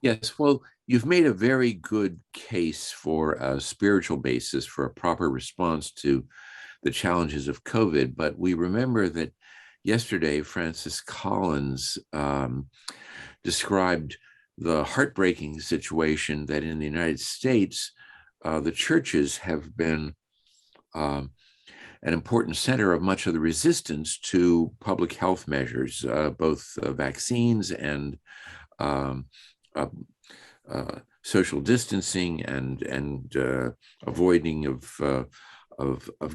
Yes, well, you've made a very good case for a spiritual basis for a proper response to the challenges of COVID. But we remember that yesterday, Francis Collins described the heartbreaking situation that in the United States, the churches have been an important center of much of the resistance to public health measures, both vaccines and social distancing and avoiding of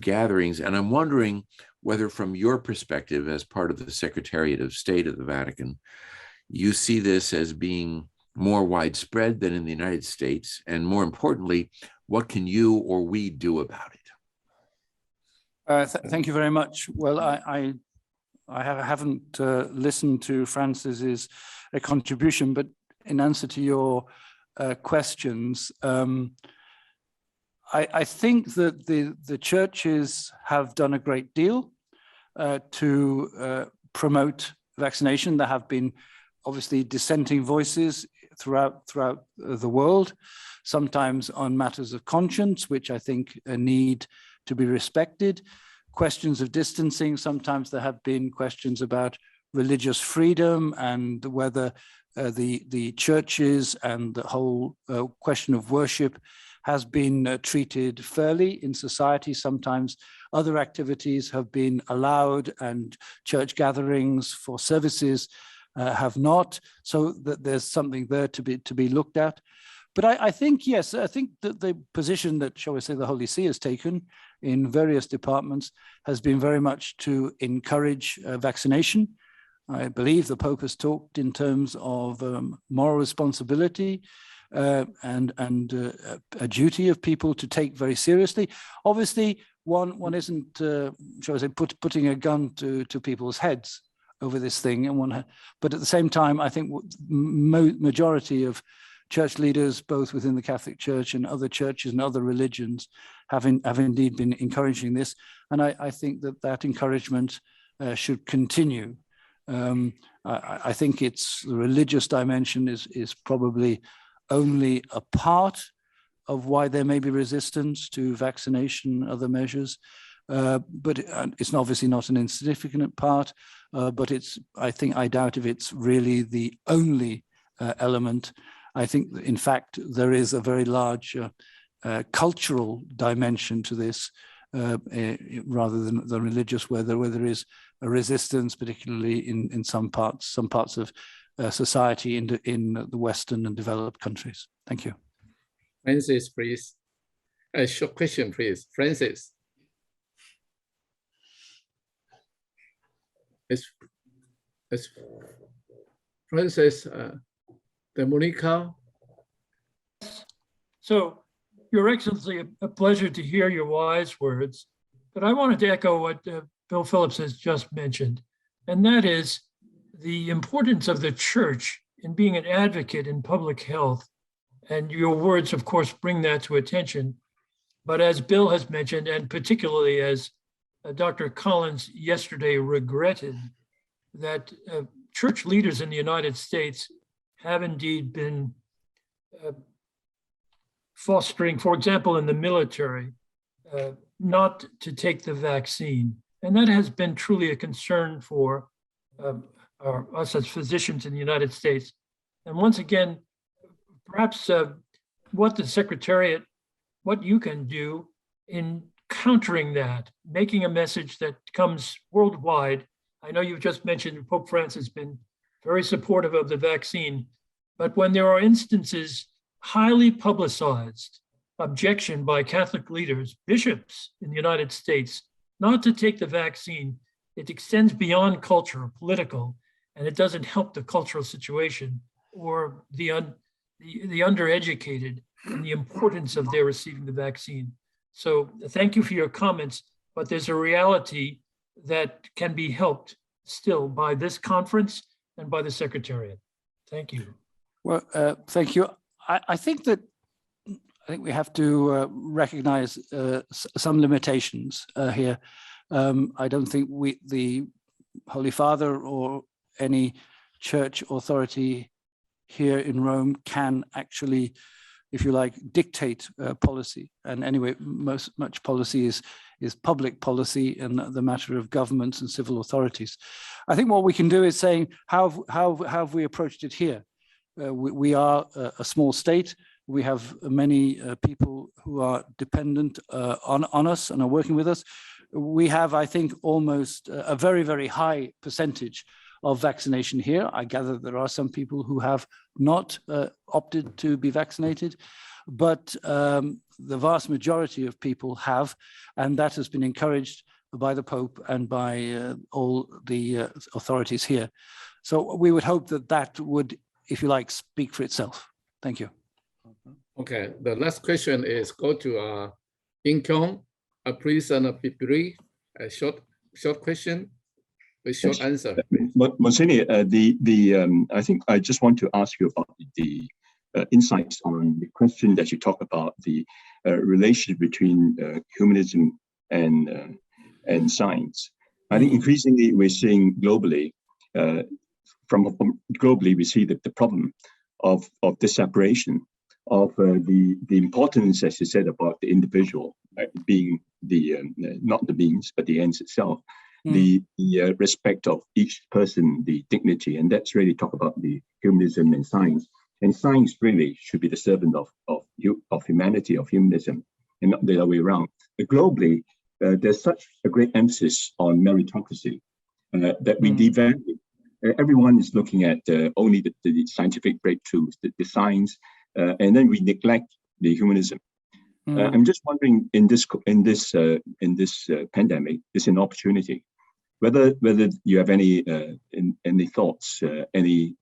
gatherings. And I'm wondering whether, from your perspective as part of the Secretariat of State of the Vatican, you see this as being more widespread than in the United States, and more importantly, what can you or we do about it? Thank you very much. Well, I haven't listened to Francis's contribution, but in answer to your questions, I think that the churches have done a great deal to promote vaccination. There have been obviously dissenting voices throughout the world, sometimes on matters of conscience, which I think need to be respected. Questions of distancing, sometimes there have been questions about religious freedom and whether the churches and the whole question of worship has been treated fairly in society. Sometimes other activities have been allowed and church gatherings for services have not, so that there's something there to be looked at. But I think, yes, I think that the position that, shall we say, the Holy See has taken in various departments has been very much to encourage vaccination. I believe the Pope has talked in terms of moral responsibility and a duty of people to take very seriously. Obviously, one isn't, shall I say, putting a gun to people's heads over this thing, but at the same time, I think majority of church leaders, both within the Catholic Church and other churches and other religions, have indeed been encouraging this, and I think that encouragement should continue. I think the religious dimension is probably only a part of why there may be resistance to vaccination and other measures, but it's obviously not an insignificant part. But I doubt if it's really the only element. I think, in fact, there is a very large cultural dimension to this, rather than the religious, where there is a resistance, particularly in some parts of society in the Western and developed countries. Thank you. Francis, please. A short question, please. Francis. It's Francis de Monica. So, Your Excellency, a pleasure to hear your wise words, but I wanted to echo what Bill Phillips has just mentioned, and that is the importance of the church in being an advocate in public health. And your words, of course, bring that to attention. But as Bill has mentioned, and particularly as Dr. Collins yesterday regretted, that church leaders in the United States have indeed been fostering, for example, in the military, not to take the vaccine. And that has been truly a concern for us as physicians in the United States. And once again, perhaps what the Secretariat, what you can do in countering that, making a message that comes worldwide. I know you've just mentioned Pope Francis has been very supportive of the vaccine, but when there are instances, highly publicized objection by Catholic leaders, bishops in the United States, not to take the vaccine, it extends beyond culture, political, and it doesn't help the cultural situation or the undereducated and the importance of their receiving the vaccine. So thank you for your comments, but there's a reality that can be helped still by this conference and by the Secretariat. Thank you. Well, thank you. I think we have to recognize some limitations here. I don't think the Holy Father or any church authority here in Rome can actually, if you like, dictate policy. And anyway, much policy is public policy and the matter of governments and civil authorities. I think what we can do is saying, how have we approached it here? We are a small state. We have many people who are dependent on us and are working with us. We have, I think, almost a very, very high percentage of vaccination here. I gather there are some people who have not opted to be vaccinated, but the vast majority of people have, and that has been encouraged by the Pope and by all the authorities here. So we would hope that that would, if you like, speak for itself. Thank you. Okay, the last question is go to Income, a priest and a Pipri, a short question with short answer. Monsignor, I think I just want to ask you about the insights on the question that you talk about the relationship between humanism and science. I think increasingly we're seeing globally, we see the problem of this separation of the importance, as you said, about the individual being the not the means but the ends itself, the respect of each person, the dignity, and that's really talk about the humanism and science. And science really should be the servant of humanity, of humanism, and not the other way around. But globally, there's such a great emphasis on meritocracy that we devalue. Everyone is looking at only the scientific breakthroughs, the science, and then we neglect the humanism. I'm just wondering, in this pandemic, it's an opportunity. Whether you have any thoughts, any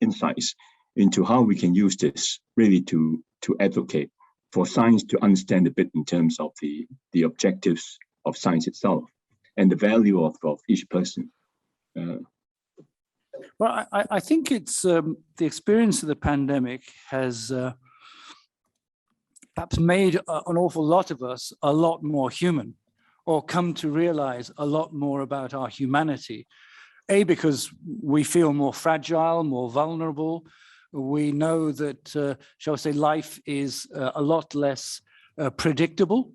insights into how we can use this really to advocate for science to understand a bit in terms of the objectives of science itself and the value of each person. Well, I think it's the experience of the pandemic has perhaps made an awful lot of us a lot more human, or come to realize a lot more about our humanity. Because we feel more fragile, more vulnerable. We know that, shall I say, life is a lot less predictable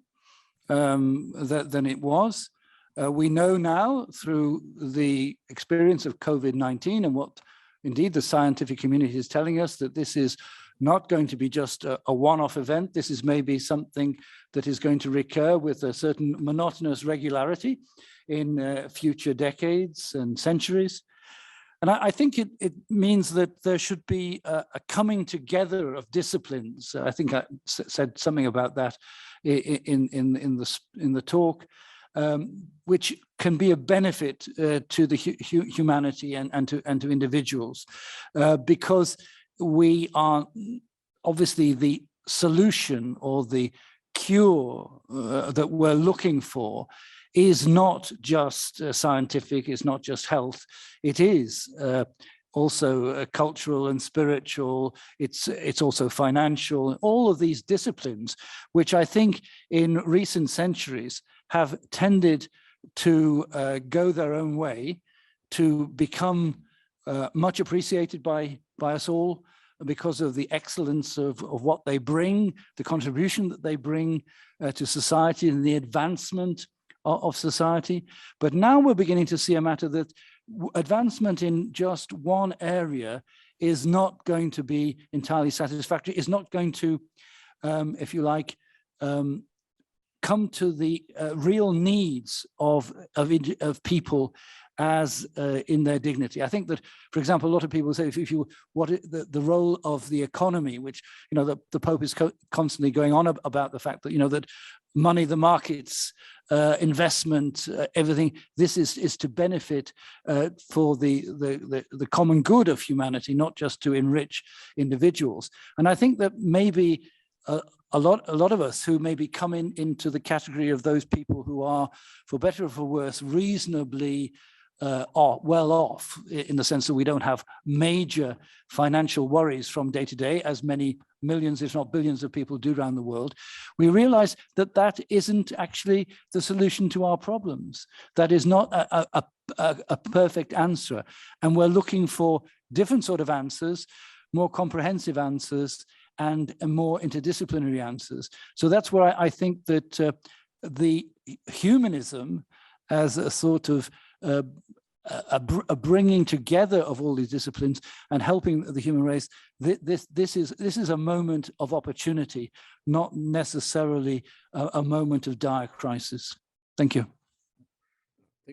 than it was. We know now through the experience of COVID-19 and what indeed the scientific community is telling us, that this is not going to be just a one-off event. This is maybe something that is going to recur with a certain monotonous regularity in future decades and centuries. And I think it means that there should be a coming together of disciplines. I think I said something about that in the talk, which can be a benefit to the humanity and to individuals, because we are obviously the solution or the cure that we're looking for is not just scientific, it's not just health, it is also cultural and spiritual, it's also financial, all of these disciplines, which I think in recent centuries have tended to go their own way, to become much appreciated by us all because of the excellence of what they bring, the contribution that they bring to society and the advancement of society. But now we're beginning to see a matter that advancement in just one area is not going to be entirely satisfactory, is not going to, if you like, come to the real needs of people as in their dignity. I think that, for example, a lot of people say, the role of the economy, which, the Pope is constantly going on about the fact that, that money, the markets, investment, everything, this is to benefit for the common good of humanity, not just to enrich individuals. And I think that maybe a lot of us who maybe come into the category of those people who are, for better or for worse, reasonably well off, in the sense that we don't have major financial worries from day to day, as many millions, if not billions of people do around the world, we realize that that isn't actually the solution to our problems. That is not a perfect answer. And we're looking for different sort of answers, more comprehensive answers and more interdisciplinary answers. So that's where I think that the humanism as a sort of a bringing together of all these disciplines and helping the human race, this is a moment of opportunity, not necessarily a moment of dire crisis. Thank you.